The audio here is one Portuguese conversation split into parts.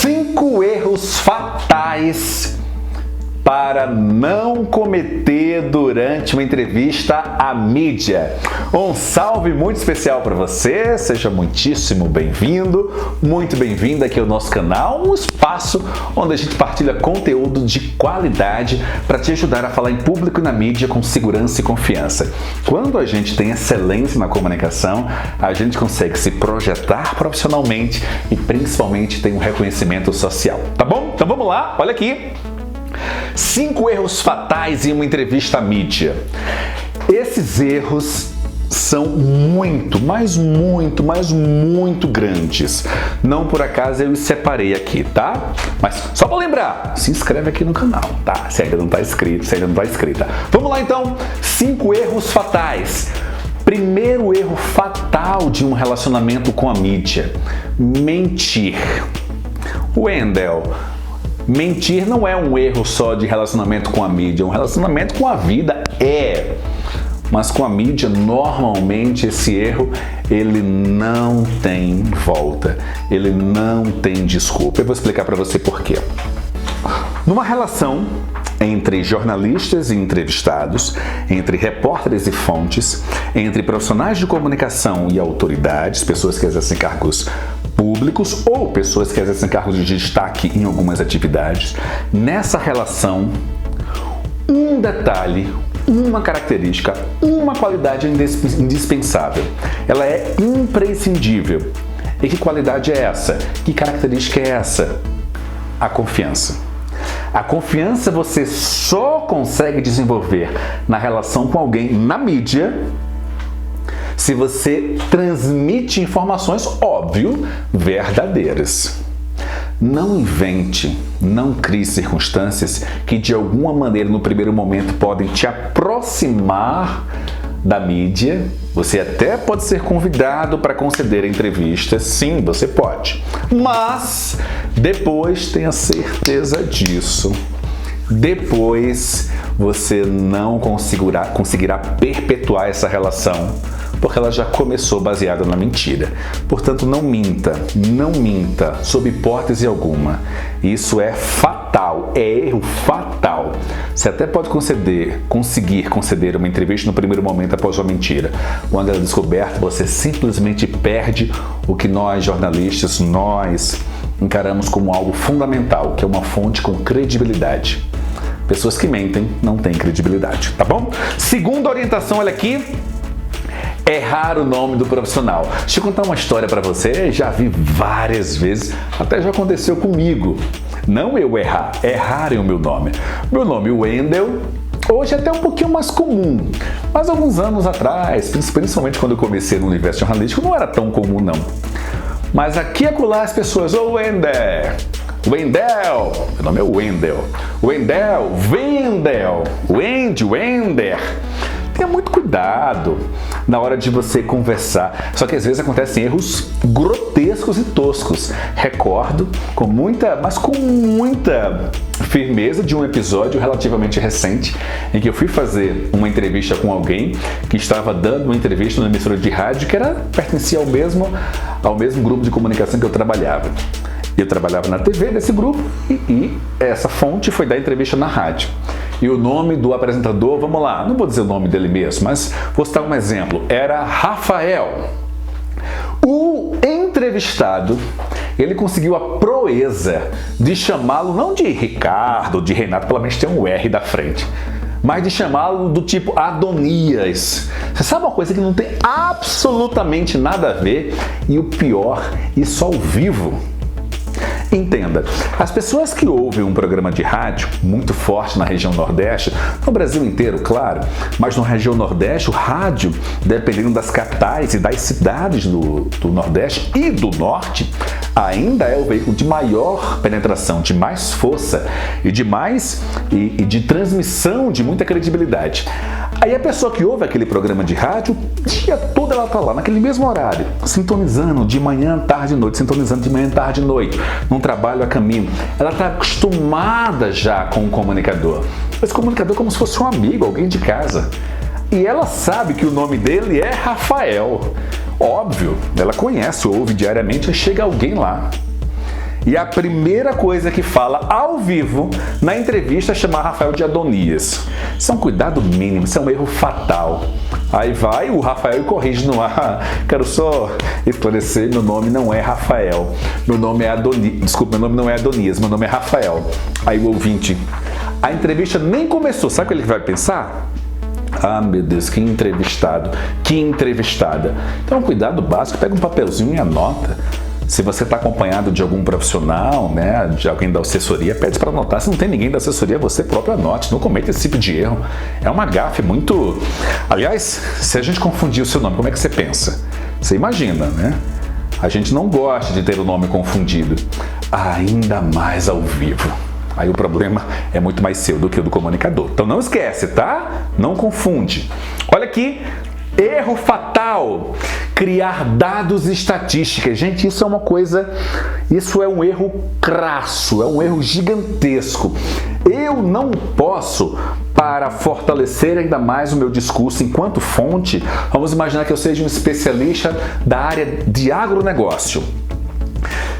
5 erros fatais para não cometer durante uma entrevista à mídia. Um salve muito especial para você, seja muitíssimo bem-vindo, muito bem-vinda aqui ao nosso canal, um espaço onde a gente partilha conteúdo de qualidade para te ajudar a falar em público e na mídia com segurança e confiança. Quando a gente tem excelência na comunicação, a gente consegue se projetar profissionalmente e principalmente tem um reconhecimento social, tá bom? Então vamos lá, olha aqui. 5 erros fatais em uma entrevista à mídia. Esses erros são muito grandes. Não por acaso eu os separei aqui, tá? Mas só para lembrar, se inscreve aqui no canal, tá? Se ainda não está inscrito, se ainda não está inscrita. Vamos lá então, 5 erros fatais. Primeiro erro fatal de um relacionamento com a mídia: mentir. Wendel, mentir não é um erro só de relacionamento com a mídia, é um relacionamento com a vida, mas com a mídia, normalmente esse erro, ele não tem volta, ele não tem desculpa. Eu vou explicar para você por quê. Numa relação entre jornalistas e entrevistados, entre repórteres e fontes, entre profissionais de comunicação e autoridades, pessoas que exercem cargos públicos ou pessoas que exercem cargos de destaque em algumas atividades, nessa relação, um detalhe, uma característica, uma qualidade é indispensável. Ela é imprescindível. E que qualidade é essa? Que característica é essa? A confiança. A confiança você só consegue desenvolver na relação com alguém na mídia se você transmite informações, óbvio, verdadeiras. Não invente, não crie circunstâncias que de alguma maneira no primeiro momento podem te aproximar da mídia. Você até pode ser convidado para conceder entrevistas, sim, você pode. Mas depois tenha certeza disso. Depois você não conseguirá perpetuar essa relação, porque ela já começou baseada na mentira. Portanto, não minta sob hipótese alguma. Isso é fatal, é erro fatal. Você até pode conseguir conceder uma entrevista no primeiro momento após uma mentira. Quando ela é descoberta, você simplesmente perde o que nós jornalistas, nós encaramos como algo fundamental, que é uma fonte com credibilidade. Pessoas que mentem não têm credibilidade, tá bom? Segunda orientação, olha aqui. Errar o nome do profissional. Deixa eu contar uma história para você, já vi várias vezes, até já aconteceu comigo. Não eu errarem o meu nome. Meu nome é Wendel, hoje é até um pouquinho mais comum, mas alguns anos atrás, principalmente quando eu comecei no universo jornalístico, não era tão comum não. Mas aqui e acolá as pessoas, Wendel, meu nome é Wendel, Wender. Tenha muito cuidado na hora de você conversar. Só que às vezes acontecem erros grotescos e toscos. Recordo com muita firmeza de um episódio relativamente recente em que eu fui fazer uma entrevista com alguém que estava dando uma entrevista numa emissora de rádio que pertencia ao mesmo grupo de comunicação que eu trabalhava. Eu trabalhava na TV desse grupo e essa fonte foi dar entrevista na rádio. E o nome do apresentador, vamos lá, não vou dizer o nome dele mesmo, mas vou citar um exemplo, era Rafael. O entrevistado, ele conseguiu a proeza de chamá-lo não de Ricardo, de Renato, pelo menos tem um R da frente, mas de chamá-lo do tipo Adonias. Você sabe uma coisa que não tem absolutamente nada a ver? E o pior, isso ao vivo. Entenda, as pessoas que ouvem um programa de rádio muito forte na região Nordeste, no Brasil inteiro, claro, mas na região Nordeste, o rádio, dependendo das capitais e das cidades do Nordeste e do Norte, ainda é o veículo de maior penetração, de mais força e de transmissão de muita credibilidade. Aí a pessoa que ouve aquele programa de rádio, o dia todo ela está lá, naquele mesmo horário, sintonizando de manhã, tarde e noite, sintonizando de manhã, tarde e noite, num trabalho a caminho. Ela está acostumada já com o comunicador. Esse comunicador é como se fosse um amigo, alguém de casa. E ela sabe que o nome dele é Rafael. Óbvio, ela conhece, ouve diariamente, chega alguém lá. E a primeira coisa que fala ao vivo na entrevista é chamar Rafael de Adonias. Isso é um cuidado mínimo, isso é um erro fatal. Aí vai o Rafael e corrige no ar. Quero só esclarecer, meu nome não é Rafael. Meu nome é Adonias. Desculpa, meu nome não é Adonias, meu nome é Rafael. Aí o ouvinte, a entrevista nem começou. Sabe o que ele vai pensar? Ah, meu Deus, que entrevistado, que entrevistada. Então, cuidado básico, pega um papelzinho e anota. Se você está acompanhado de algum profissional, né, de alguém da assessoria, pede para anotar. Se não tem ninguém da assessoria, você próprio anote. Não cometa esse tipo de erro. É uma gafe muito... Aliás, se a gente confundir o seu nome, como é que você pensa? Você imagina, né? A gente não gosta de ter o nome confundido. Ainda mais ao vivo. Aí o problema é muito mais seu do que o do comunicador. Então não esquece, tá? Não confunde. Olha aqui, erro fatal. Criar dados e estatísticas. Gente, isso é um erro crasso, é um erro gigantesco. Eu não posso, para fortalecer ainda mais o meu discurso enquanto fonte, vamos imaginar que eu seja um especialista da área de agronegócio.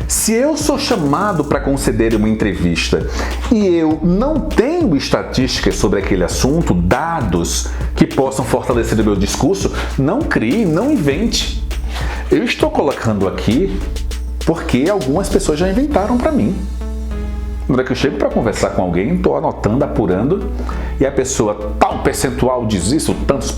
Se eu sou chamado para conceder uma entrevista e eu não tenho estatísticas sobre aquele assunto, dados que possam fortalecer o meu discurso, não crie, não invente. Eu estou colocando aqui porque algumas pessoas já inventaram para mim. Na hora que eu chego para conversar com alguém, estou anotando, apurando, e a pessoa, tal percentual diz isso, tanto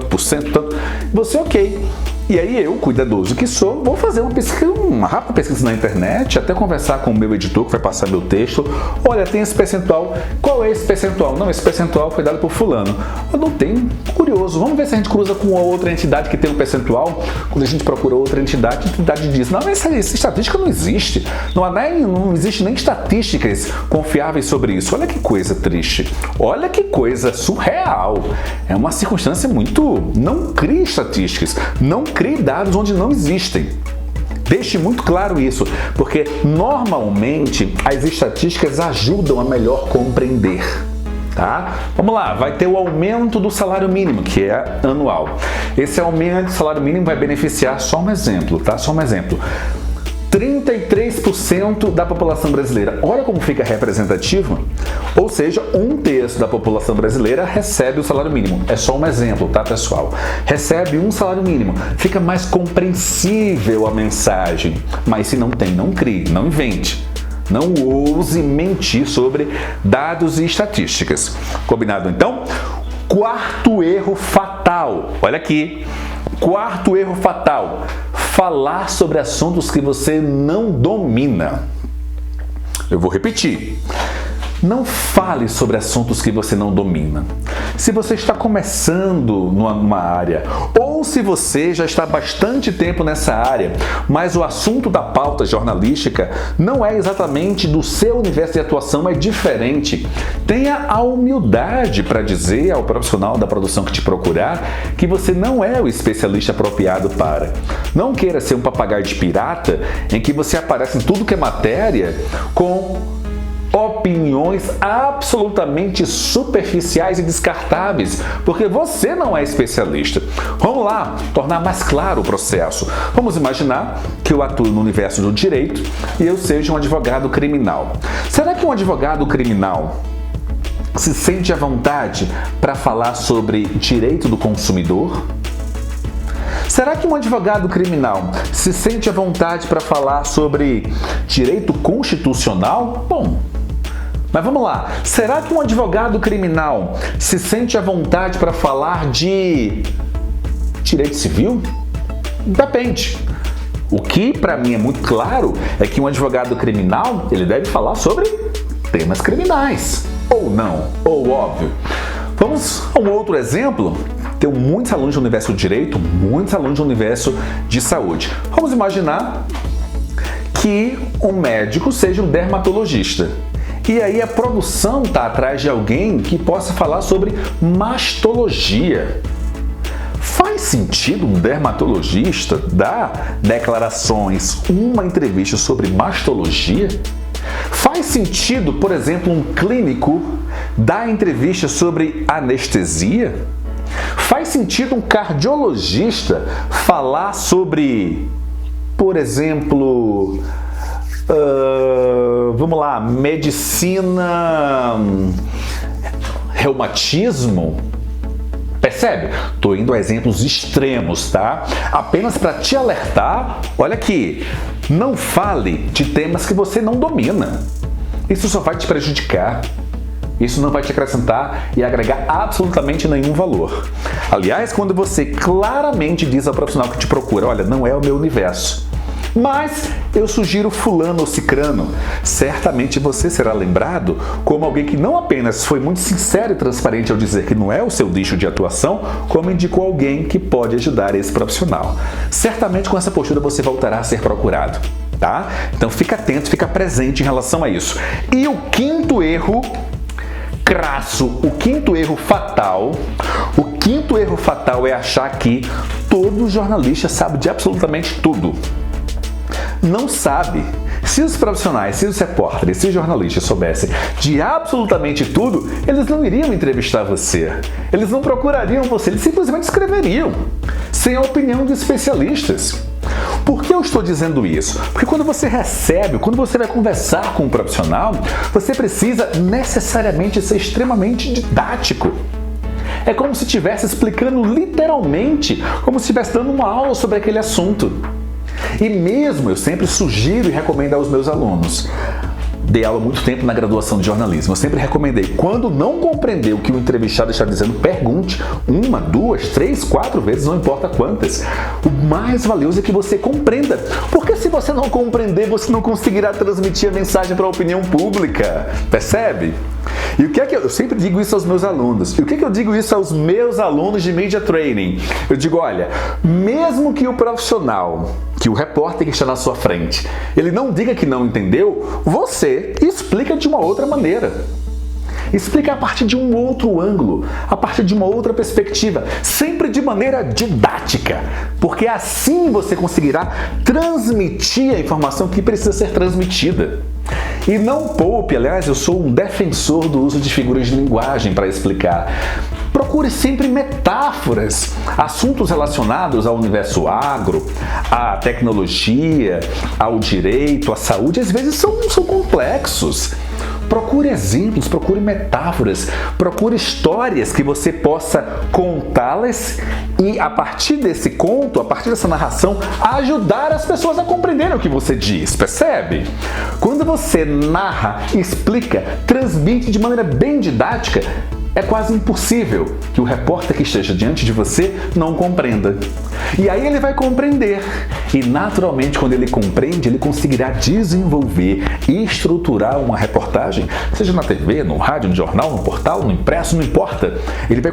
por cento, tanto... Você, ok. E aí eu, cuidadoso que sou, vou fazer uma rápida pesquisa na internet, até conversar com o meu editor que vai passar meu texto. Olha, tem esse percentual. Qual é esse percentual? Não, esse percentual foi dado por fulano. Eu não tenho. Curioso. Vamos ver se a gente cruza com outra entidade que tem um percentual. Quando a gente procura outra entidade, a entidade diz, não, essa estatística não existe. Não existe nem estatísticas confiáveis sobre isso. Olha que coisa triste. Olha que coisa surreal. É uma circunstância muito... Não crie estatísticas. Não crie dados onde não existem. Deixe muito claro isso, porque normalmente as estatísticas ajudam a melhor compreender. Tá? Vamos lá, vai ter o aumento do salário mínimo, que é anual. Esse aumento do salário mínimo vai beneficiar, só um exemplo, tá? Só um exemplo. 33% da população brasileira. Olha como fica representativo. Ou seja, 1/3 da população brasileira recebe o salário mínimo. É só um exemplo, tá, pessoal? Recebe um salário mínimo. Fica mais compreensível a mensagem. Mas se não tem, não crie, não invente. Não ouse mentir sobre dados e estatísticas. Combinado, então? Quarto erro fatal. Olha aqui. Quarto erro fatal. Falar sobre assuntos que você não domina. Eu vou repetir. Não fale sobre assuntos que você não domina. Se você está começando numa área, ou se você já está há bastante tempo nessa área, mas o assunto da pauta jornalística não é exatamente do seu universo de atuação, é diferente. Tenha a humildade para dizer ao profissional da produção que te procurar que você não é o especialista apropriado para. Não queira ser um papagaio de pirata em que você aparece em tudo que é matéria com opiniões absolutamente superficiais e descartáveis, porque você não é especialista. Vamos lá, tornar mais claro o processo. Vamos imaginar que eu atuo no universo do direito e eu seja um advogado criminal. Será que um advogado criminal se sente à vontade para falar sobre direito do consumidor? Será que um advogado criminal se sente à vontade para falar sobre direito constitucional? Bom, mas vamos lá. Será que um advogado criminal se sente à vontade para falar de direito civil? Depende. O que para mim é muito claro é que um advogado criminal, ele deve falar sobre temas criminais. Ou não, ou óbvio. Vamos a um outro exemplo. Tenho muitos alunos do universo do direito, muitos alunos do universo de saúde. Vamos imaginar que um médico seja um dermatologista. E aí a produção está atrás de alguém que possa falar sobre mastologia. Faz sentido um dermatologista dar declarações, uma entrevista sobre mastologia? Faz sentido, por exemplo, um clínico dar entrevista sobre anestesia? Faz sentido um cardiologista falar sobre, por exemplo, Vamos lá, medicina, reumatismo. Percebe? Estou indo a exemplos extremos, tá? Apenas para te alertar, olha aqui, não fale de temas que você não domina. Isso só vai te prejudicar. Isso não vai te acrescentar e agregar absolutamente nenhum valor. Aliás, quando você claramente diz ao profissional que te procura, olha, não é o meu universo, mas eu sugiro fulano ou cicrano, certamente você será lembrado como alguém que não apenas foi muito sincero e transparente ao dizer que não é o seu nicho de atuação, como indicou alguém que pode ajudar esse profissional. Certamente com essa postura você voltará a ser procurado, tá? Então fica atento, fica presente em relação a isso. E o quinto erro crasso, o quinto erro fatal é achar que todo jornalista sabe de absolutamente tudo. Não sabe. Se os profissionais, se os repórteres, se os jornalistas soubessem de absolutamente tudo, eles não iriam entrevistar você. Eles não procurariam você, eles simplesmente escreveriam, sem a opinião de especialistas. Por que eu estou dizendo isso? Porque quando você vai conversar com um profissional, você precisa necessariamente ser extremamente didático. É como se estivesse explicando literalmente, como se estivesse dando uma aula sobre aquele assunto. E mesmo eu sempre sugiro e recomendo aos meus alunos, dei aula há muito tempo na graduação de jornalismo, eu sempre recomendei, quando não compreender o que o entrevistado está dizendo, pergunte 1, 2, 3, 4 vezes, não importa quantas. O mais valioso é que você compreenda, porque se você não compreender, você não conseguirá transmitir a mensagem para a opinião pública, percebe? E o que é que eu sempre digo isso aos meus alunos? E o que é que eu digo isso aos meus alunos de Media Training? Eu digo, olha, mesmo que o profissional, que o repórter que está na sua frente, ele não diga que não entendeu, você explica de uma outra maneira. Explica a partir de um outro ângulo, a partir de uma outra perspectiva, sempre de maneira didática, porque assim você conseguirá transmitir a informação que precisa ser transmitida. E não poupe, aliás, eu sou um defensor do uso de figuras de linguagem para explicar. Procure sempre metáforas, assuntos relacionados ao universo agro, à tecnologia, ao direito, à saúde, às vezes são complexos. Procure exemplos, procure metáforas, procure histórias que você possa contá-las e, a partir desse conto, a partir dessa narração, ajudar as pessoas a compreenderem o que você diz, percebe? Quando você narra, explica, transmite de maneira bem didática, é quase impossível que o repórter que esteja diante de você não compreenda. E aí ele vai compreender. E naturalmente, quando ele compreende, ele conseguirá desenvolver e estruturar uma reportagem, seja na TV, no rádio, no jornal, no portal, no impresso, não importa. Ele vai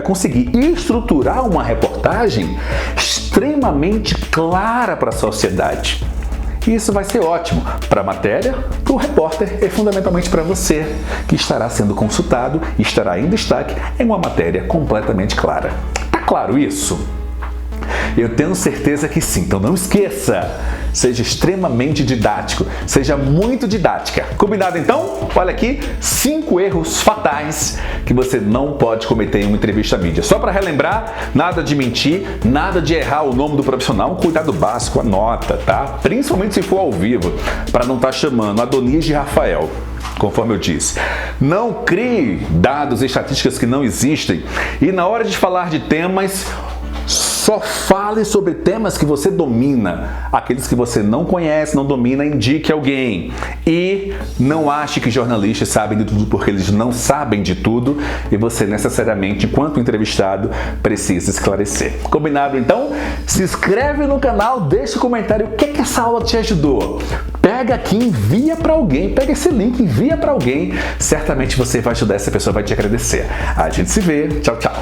conseguir estruturar uma reportagem extremamente clara para a sociedade. E isso vai ser ótimo para a matéria, para o repórter e fundamentalmente para você, que estará sendo consultado e estará em destaque em uma matéria completamente clara. Tá claro isso? Eu tenho certeza que sim, então não esqueça, seja extremamente didático, seja muito didática. Combinado então? Olha aqui, 5 erros fatais que você não pode cometer em uma entrevista à mídia. Só para relembrar, nada de mentir, nada de errar o nome do profissional, um cuidado básico, anota, tá? Principalmente se for ao vivo, para não estar chamando Adonias de Rafael. Conforme eu disse, não crie dados e estatísticas que não existem e na hora de falar de temas, só fale sobre temas que você domina. Aqueles que você não conhece, não domina, indique alguém. E não ache que jornalistas sabem de tudo, porque eles não sabem de tudo e você necessariamente, enquanto entrevistado, precisa esclarecer. Combinado então? Se inscreve no canal, deixa um comentário o que essa aula te ajudou. Pega aqui, envia para alguém, pega esse link, envia para alguém. Certamente você vai ajudar, essa pessoa vai te agradecer. A gente se vê. Tchau, tchau.